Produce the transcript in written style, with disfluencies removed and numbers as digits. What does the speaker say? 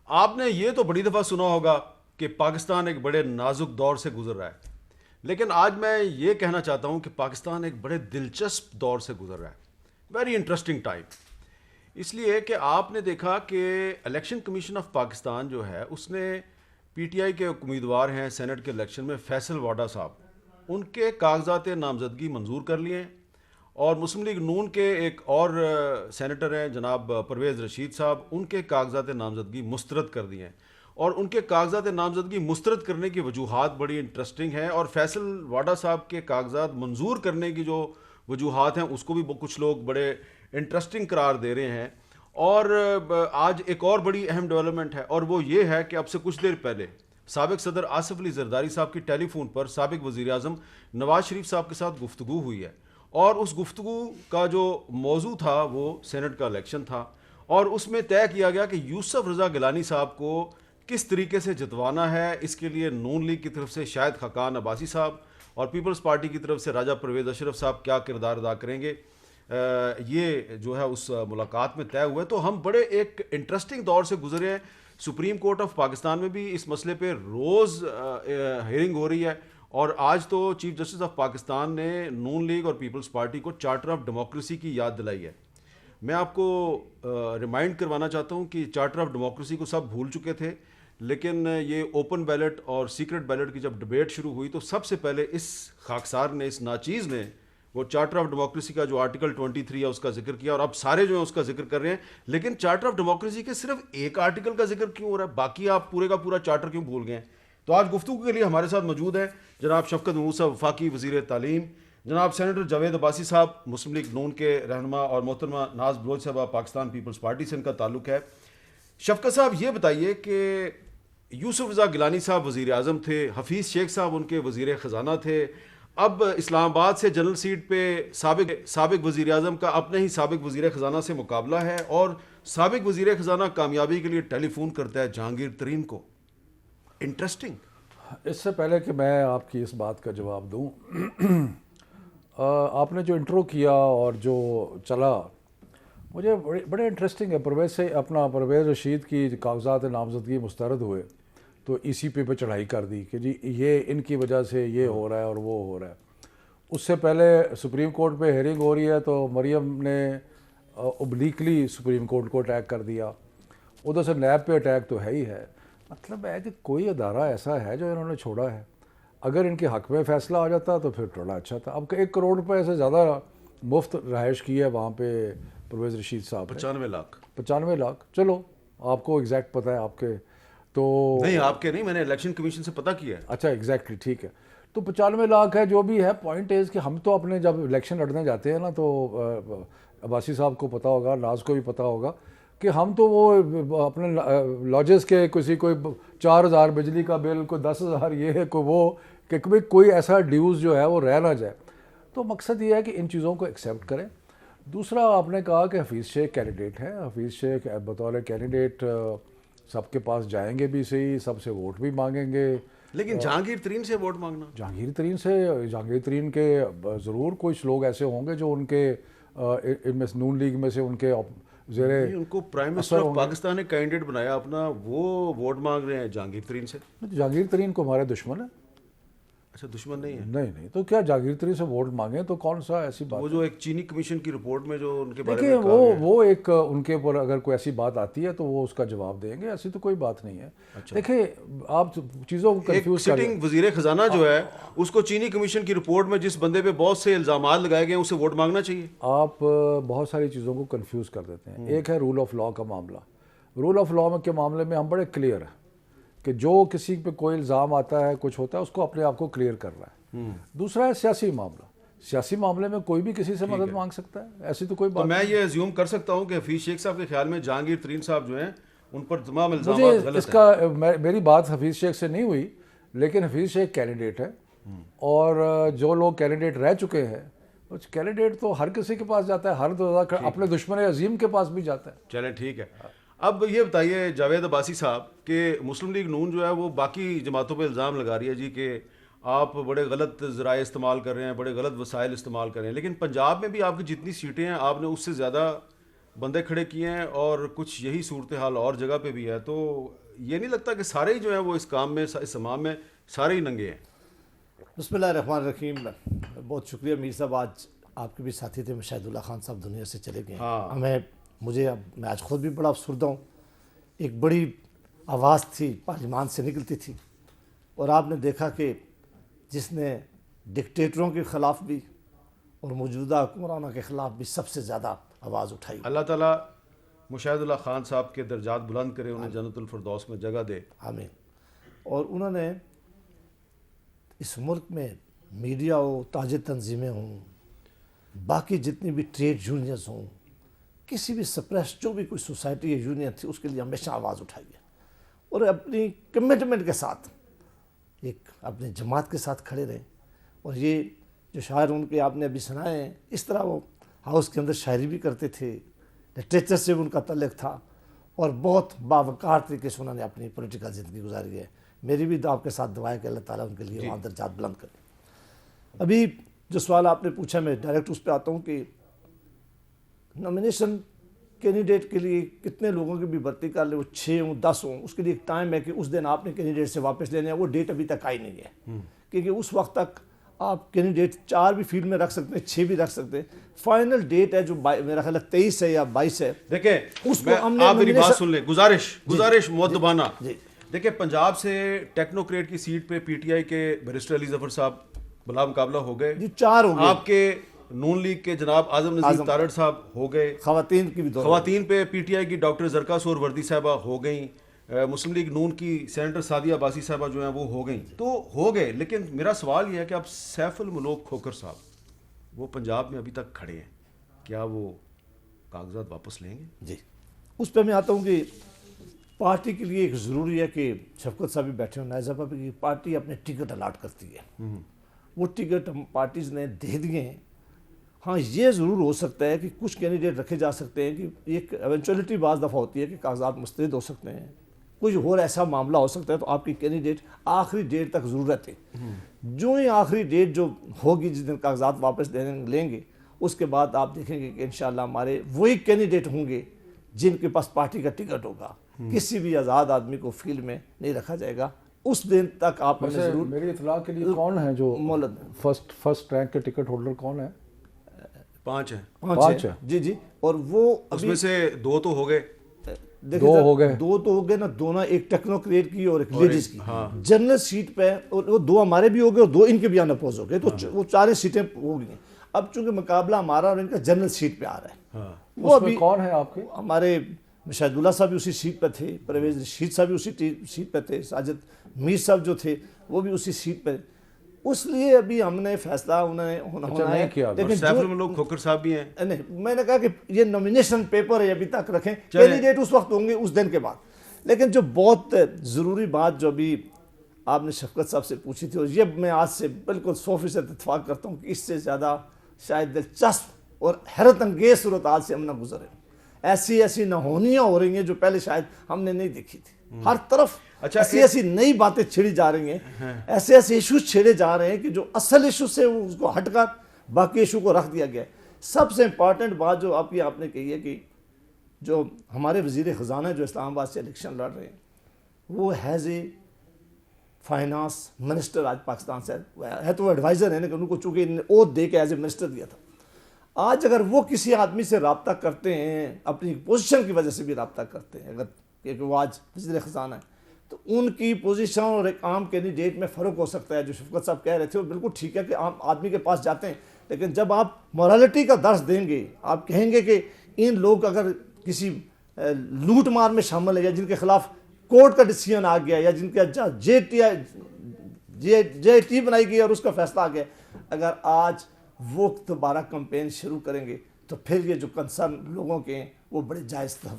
آپ نے یہ تو بڑی دفعہ سنا ہوگا کہ پاکستان ایک بڑے نازک دور سے گزر رہا ہے، لیکن آج میں یہ کہنا چاہتا ہوں کہ پاکستان ایک بڑے دلچسپ دور سے گزر رہا ہے، ویری انٹرسٹنگ ٹائم۔ اس لیے کہ آپ نے دیکھا کہ الیکشن کمیشن آف پاکستان جو ہے اس نے پی ٹی آئی کے امیدوار ہیں سینٹ کے الیکشن میں فیصل واڈا صاحب، ان کے کاغذات نامزدگی منظور کر لیے ہیں، اور مسلم لیگ نون کے ایک اور سینیٹر ہیں جناب پرویز رشید صاحب، ان کے کاغذات نامزدگی مسترد کر دیے ہیں، اور ان کے کاغذات نامزدگی مسترد کرنے کی وجوہات بڑی انٹرسٹنگ ہیں، اور فیصل واڈا صاحب کے کاغذات منظور کرنے کی جو وجوہات ہیں اس کو بھی کچھ لوگ بڑے انٹرسٹنگ قرار دے رہے ہیں۔ اور آج ایک اور بڑی اہم ڈیولپمنٹ ہے، اور وہ یہ ہے کہ اب سے کچھ دیر پہلے سابق صدر آصف علی زرداری صاحب کی ٹیلی فون پر سابق وزیر اعظم نواز شریف صاحب کے ساتھ گفتگو ہوئی ہے، اور اس گفتگو کا جو موضوع تھا وہ سینٹ کا الیکشن تھا، اور اس میں طے کیا گیا کہ یوسف رضا گیلانی صاحب کو کس طریقے سے جتوانا ہے۔ اس کے لیے نون لیگ کی طرف سے شاہد خاقان عباسی صاحب اور پیپلز پارٹی کی طرف سے راجہ پرویز اشرف صاحب کیا کردار ادا کریں گے، یہ جو ہے اس ملاقات میں طے ہوئے۔ تو ہم بڑے ایک انٹرسٹنگ دور سے گزرے ہیں۔ سپریم کورٹ آف پاکستان میں بھی اس مسئلے پہ روز ہیئرنگ ہو رہی ہے، اور آج تو چیف جسٹس آف پاکستان نے نون لیگ اور پیپلز پارٹی کو چارٹر آف ڈیموکریسی کی یاد دلائی ہے۔ میں آپ کو ریمائنڈ کروانا چاہتا ہوں کہ چارٹر آف ڈیموکریسی کو سب بھول چکے تھے، لیکن یہ اوپن بیلٹ اور سیکرٹ بیلٹ کی جب ڈبیٹ شروع ہوئی تو سب سے پہلے اس خاکسار نے، اس ناچیز نے، وہ چارٹر آف ڈیموکریسی کا جو آرٹیکل 23 ہے اس کا ذکر کیا، اور اب سارے جو ہیں اس کا ذکر کر رہے ہیں، لیکن چارٹر آف ڈیموکریسی کے صرف ایک آرٹیکل کا ذکر کیوں ہو رہا ہے؟ باقی آپ پورے کا پورا چارٹر کیوں بھول گئے ہیں؟ تو آج گفتگو کے لیے ہمارے ساتھ موجود ہیں جناب شفقت محمود صاحب، وفاقی وزیر تعلیم، جناب سینیٹر جاوید عباسی صاحب مسلم لیگ نون کے رہنما، اور محترمہ ناز بلوچ صاحبہ پاکستان پیپلز پارٹی سے ان کا تعلق ہے۔ شفقت صاحب یہ بتائیے کہ یوسف رضا گیلانی صاحب وزیر اعظم تھے، حفیظ شیخ صاحب ان کے وزیر خزانہ تھے، اب اسلام آباد سے جنرل سیٹ پہ سابق وزیر اعظم کا اپنے ہی سابق وزیر خزانہ سے مقابلہ ہے، اور سابق وزیر خزانہ کامیابی کے لیے ٹیلی فون کرتا ہے جہانگیر ترین کو۔ انٹرسٹنگ۔ اس سے پہلے کہ میں آپ کی اس بات کا جواب دوں، آپ نے جو انٹرو کیا اور جو چلا، مجھے بڑے انٹرسٹنگ ہے۔ پرویز رشید کی کاغذات نامزدگی مسترد ہوئے تو ای سی پہ چڑھائی کر دی کہ جی یہ ان کی وجہ سے یہ ہو رہا ہے اور وہ ہو رہا ہے۔ اس سے پہلے سپریم کورٹ پہ ہیئرنگ ہو رہی ہے تو مریم نے اوبلیکلی سپریم کورٹ کو اٹیک کر دیا، ادھر سے نیب پہ اٹیک تو ہے ہی ہے۔ مطلب ہے کہ کوئی ادارہ ایسا ہے جو انہوں نے چھوڑا ہے؟ اگر ان کے حق میں فیصلہ آ جاتا تو پھر تھوڑا اچھا تھا۔ اب 1 کروڑ روپے سے زیادہ مفت رہائش کی ہے وہاں پہ پرویز رشید صاحب نے۔ 95 لاکھ، چلو آپ کو ایگزیکٹ پتہ ہے آپ کے، تو نہیں آپ کے نہیں، میں نے الیکشن کمیشن سے پتہ کیا ہے۔ اچھا ایگزیکٹلی ٹھیک ہے، تو 95 لاکھ ہے جو بھی ہے۔ پوائنٹ از کہ ہم تو اپنے جب الیکشن لڑنے جاتے ہیں نا تو عباسی صاحب کو پتہ ہوگا، ناز کو بھی پتہ ہوگا کہ ہم تو وہ اپنے لاجز کے کسی کوئی 4000 بجلی کا بل، کوئی 10,000 یہ ہے، کوئی وہ، کہ کوئی ایسا ڈیوز جو ہے وہ رہ نہ جائے۔ تو مقصد یہ ہے کہ ان چیزوں کو ایکسیپٹ کریں۔ دوسرا آپ نے کہا کہ حفیظ شیخ کینڈیڈیٹ ہے، حفیظ شیخ بطور کینڈیڈیٹ سب کے پاس جائیں گے بھی صحیح، سب سے ووٹ بھی مانگیں گے، لیکن جہانگیر ترین سے ووٹ مانگنا، جہانگیر ترین کے ضرور کچھ لوگ ایسے ہوں گے جو ان کے نون لیگ میں سے ان کے ان کو پرائم منسٹر آف پاکستان نے کینڈیڈیٹ بنایا اپنا، وہ ووٹ مانگ رہے ہیں جہانگیر ترین سے۔ جہانگیر ترین کو ہمارے دشمن ہے۔ اچھا دشمن نہیں ہے؟ نہیں، تو کیا جہانگیر ترین سے ووٹ مانگیں تو کون سا ایسی بات؟ وہ جو ایک چینی کمیشن کی رپورٹ میں جو ان کے بارے دیکھیں میں وہ ایک ان کے اوپر اگر کوئی ایسی بات آتی ہے تو وہ اس کا جواب دیں گے، ایسی تو کوئی بات نہیں ہے۔ دیکھیں آپ چیزوں کو کنفیوز کر سٹنگ وزیر خزانہ جو ہے اس کو چینی کمیشن کی رپورٹ میں جس بندے پہ بہت سے الزامات لگائے گئے ہیں اسے ووٹ مانگنا چاہیے؟ آپ بہت ساری چیزوں کو کنفیوز کر دیتے ہیں۔ ایک ہے رول آف لاء کا معاملہ۔ رول آف لاء کے معاملے میں ہم بڑے کلیئر ہیں کہ جو کسی پہ کوئی الزام آتا ہے، کچھ ہوتا ہے، اس کو اپنے آپ کو کلیئر کرنا ہے۔ دوسرا ہے سیاسی معاملہ۔ سیاسی معاملے میں کوئی بھی کسی سے مدد مانگ سکتا ہے، ایسی تو کوئی بات میں یہ ایزیوم کر سکتا ہوں کہ حفیظ شیخ صاحب کے خیال میں جہانگیر ترین صاحب جو ہیں ان پر تمام الزامات غلط ہیں۔ اس کا میری بات حفیظ شیخ سے نہیں ہوئی، لیکن حفیظ شیخ کینڈیڈیٹ ہے، اور جو لوگ کینڈیڈیٹ رہ چکے ہیں، کینڈیڈیٹ تو ہر کسی کے پاس جاتا ہے، ہر اپنے دشمن عظیم کے پاس بھی جاتا ہے۔ چلیں ٹھیک ہے۔ اب یہ بتائیے جاوید عباسی صاحب کہ مسلم لیگ نون جو ہے وہ باقی جماعتوں پہ الزام لگا رہی ہے جی کہ آپ بڑے غلط ذرائع استعمال کر رہے ہیں، بڑے غلط وسائل استعمال کر رہے ہیں، لیکن پنجاب میں بھی آپ کی جتنی سیٹیں ہیں آپ نے اس سے زیادہ بندے کھڑے کیے ہیں اور کچھ یہی صورتحال اور جگہ پہ بھی ہے، تو یہ نہیں لگتا کہ سارے ہی جو ہیں وہ اس کام میں، اس امام میں سارے ہی ننگے ہیں؟ بسم اللہ الرحمن الرحیم. بہت شکریہ میر صاحب. آج آپ کے بھی ساتھی تھے مشاہد اللہ خان صاحب دنیا سے چلے گئے. ہاں. میں آج خود بھی بڑا افسردہ ہوں. ایک بڑی آواز تھی پارلیمان سے نکلتی تھی، اور آپ نے دیکھا کہ جس نے ڈکٹیٹروں کے خلاف بھی اور موجودہ حکمرانوں کے خلاف بھی سب سے زیادہ آواز اٹھائی. اللہ تعالیٰ مشاہد اللہ خان صاحب کے درجات بلند کرے، انہیں جنت الفردوس میں جگہ دے. آمین. اور انہوں نے اس ملک میں میڈیا ہو، تاجر تنظیمیں ہوں، باقی جتنی بھی ٹریڈ یونینز ہوں، کسی بھی سپریس جو بھی کوئی سوسائٹی یا یونین تھی، اس کے لیے ہمیشہ آواز اٹھائی ہے، اور اپنی کمٹمنٹ کے ساتھ ایک اپنی جماعت کے ساتھ کھڑے رہے. اور یہ جو شاعر ان کے آپ نے ابھی سنائے ہیں، اس طرح وہ ہاؤس کے اندر شاعری بھی کرتے تھے، لٹریچر سے بھی ان کا تعلق تھا، اور بہت باوقار طریقے سے انہوں نے اپنی پولیٹیکل زندگی گزاری ہے. میری بھی آپ کے ساتھ دعا ہے کہ اللہ تعالیٰ ان کے لیے وہاں درجات بلند کرے. ابھی جو سوال آپ نے پوچھا میں ڈائریکٹ اس پہ آتا ہوں کہ نامینیشن کینڈیڈیٹ کے لیے کتنے لوگوں کی بھی بھرتی کر لے، وہ 6 ہوں 10 ہوں، اس کے لیے ایک ٹائم ہے کہ اس دن آپ نے کینڈیڈیٹ سے واپس لینے ہیں. وہ ڈیٹ ابھی تک آئی نہیں ہے، کیونکہ اس وقت تک آپ کینڈیڈیٹ 4 بھی فیلڈ میں رکھ سکتے ہیں، 6 بھی رکھ سکتے ہیں. فائنل ڈیٹ ہے جو میرا خیال ہے 23 ہے یا 22 ہے. دیکھیں اس کو ہم نے آپ میری بات سن لیں، گزارش مؤدبانہ. جی. دیکھیں پنجاب سے ٹیکنوکریٹ کی سیٹ پہ پی ٹی آئی کے بیرسٹر علی ظفر صاحب بلا مقابلہ ہو گئے. جی 4 ہو گئے. آپ کے نون لیگ کے جناب اعظم نذیر تارڑ صاحب ہو گئے. خواتین کی بھی خواتین پہ پی ٹی آئی کی ڈاکٹر زرکا سور وردی صاحبہ ہو گئیں. مسلم لیگ نون کی سینیٹر سعدیہ عباسی صاحبہ جو ہیں وہ ہو گئیں. تو ہو گئے، لیکن میرا سوال یہ ہے کہ اب سیف الملوک کھوکھر صاحب وہ پنجاب میں ابھی تک کھڑے ہیں، کیا وہ کاغذات واپس لیں گے؟ جی اس پہ میں آتا ہوں کہ پارٹی کے لیے ایک ضروری ہے کہ شفقت صاحب بھی بیٹھے ہوں نائزہ پر کہ پارٹی اپنے ٹکٹ الاٹ کرتی ہے. وہ ٹکٹ پارٹیز نے دے دیے ہیں. ہاں یہ ضرور ہو سکتا ہے کہ کچھ کینڈیڈیٹ رکھے جا سکتے ہیں کہ ایک ایونچولیٹی بعض دفعہ ہوتی ہے کہ کاغذات مسترد ہو سکتے ہیں، کچھ اور ایسا معاملہ ہو سکتا ہے، تو آپ کی کینڈیڈیٹ آخری ڈیٹ تک ضرورت ہے. جو ہی آخری ڈیٹ جو ہوگی جس دن کاغذات واپس لیں گے، اس کے بعد آپ دیکھیں گے کہ انشاءاللہ ہمارے وہی کینڈیڈیٹ ہوں گے جن کے پاس پارٹی کا ٹکٹ ہوگا. کسی بھی آزاد آدمی کو فیلڈ میں نہیں رکھا جائے گا. اس دن تک آپ نے ضرور. میری اطلاع کے لیے کون ہے جو فرسٹ رینک کے ٹکٹ ہولڈر کون ہے؟ 5 ہیں. 5 ہیں. جی. اور وہ اس میں سے 2 تو ہو گئے. 2 ہو گئے. 2 تو ہو گئے نا، دونوں ایک ٹیکنوکریٹ کی اور ایک لیڈیز کی. جنرل سیٹ پہ وہ 2 ہمارے بھی ہو گئے اور 2 ان کے بھی انپوز ہو گئے، تو وہ 4 سیٹیں ہو گئی ہیں. اب چونکہ مقابلہ ہمارا اور ان کا جنرل سیٹ پہ آ رہا ہے. وہ ابھی کون ہے آپ کے؟ ہمارے مشاہد اللہ صاحب بھی اسی سیٹ پہ تھے، پرویز رشید صاحب بھی اسی سیٹ پہ تھے، ساجد میر صاحب جو تھے وہ بھی اسی سیٹ پہ. اس لیے ابھی ہم نے فیصلہ ہونا ہے. لیکن سیف الملوک کھوکھر صاحب بھی ہیں. نہیں، میں نے کہا کہ یہ نامینیشن پیپر ہے ابھی تک رکھیں، کینڈیڈیٹ اس وقت ہوں گے اس دن کے بعد. لیکن جو بہت ضروری بات جو ابھی آپ نے شفقت صاحب سے پوچھی تھی، اور یہ میں آج سے بالکل 100% اتفاق کرتا ہوں کہ اس سے زیادہ شاید دلچسپ اور حیرت انگیز صورتحال سے ہم نہ گزرے. ایسی نہونیاں ہو رہی ہیں جو پہلے شاید ہم نے نہیں دیکھی تھی. ہر طرف ایسی نئی باتیں چھڑی جا رہی ہیں، ایسے ایشوز چھیڑے جا رہے ہیں کہ جو اصل ایشو سے اس کو ہٹ کر باقی ایشو کو رکھ دیا گیا ہے. سب سے امپارٹنٹ بات جو آپ نے کہی ہے کہ جو ہمارے وزیر خزانہ جو اسلام آباد سے الیکشن لڑ رہے ہیں، وہ ایز اے فائنانس منسٹر آج پاکستان سے ہے، تو وہ ایڈوائزر ہیں، لیکن ان کو چونکہ عہد دے کے ایز اے منسٹر دیا تھا. آج اگر وہ کسی آدمی سے رابطہ کرتے ہیں، اپنی پوزیشن کی وجہ سے بھی رابطہ کرتے ہیں، اگر کہ وہ آج وزیر خزانہ ہے، تو ان کی پوزیشن اور ایک عام کینڈیڈیٹ میں فرق ہو سکتا ہے. جو شفقت صاحب کہہ رہے تھے وہ بالکل ٹھیک ہے کہ عام آدمی کے پاس جاتے ہیں، لیکن جب آپ مورالٹی کا درس دیں گے، آپ کہیں گے کہ ان لوگ اگر کسی لوٹ مار میں شامل ہے، یا جن کے خلاف کورٹ کا ڈیسیژن آ گیا، یا جن کا جے ٹی بنائی گئی اور اس کا فیصلہ آ گیا، اگر آج وہ دوبارہ کمپین شروع کریں گے تو پھر یہ جو کنسرن لوگوں کے ہیں وہ بڑے جائز